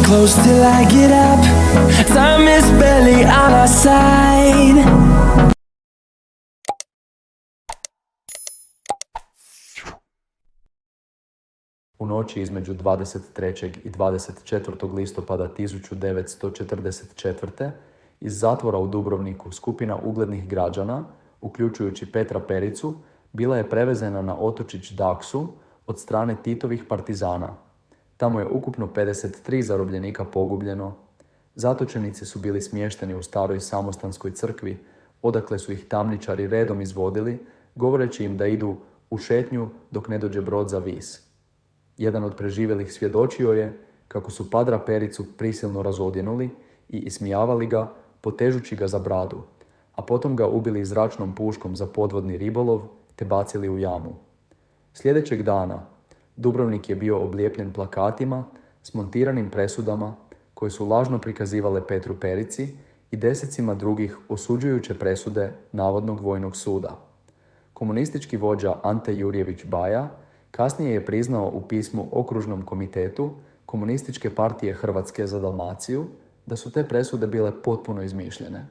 close till I get up. Time is barely on our side. U noći između 23. i 24. listopada 1944. iz zatvora u Dubrovniku skupina uglednih građana, uključujući Petra Pericu, bila je prevezena na otočić Daksu od strane Titovih partizana. Tamo je ukupno 53 zarobljenika pogubljeno. Zatočenici su bili smješteni u staroj samostanskoj crkvi, odakle su ih tamničari redom izvodili, govoreći im da idu u šetnju dok ne dođe brod za Vis. Jedan od preživjelih svjedočio je kako su Padra Pericu prisilno razodjenuli i ismijavali ga, potežući ga za bradu, a potom ga ubili zračnom puškom za podvodni ribolov te bacili u jamu. Sljedećeg dana Dubrovnik je bio oblijepljen plakatima s montiranim presudama koje su lažno prikazivale Petru Perici i desecima drugih osuđujuće presude navodnog vojnog suda. Komunistički vođa Ante Jurjević Baja kasnije je priznao u pismu Okružnom komitetu Komunističke partije Hrvatske za Dalmaciju da su te presude bile potpuno izmišljene.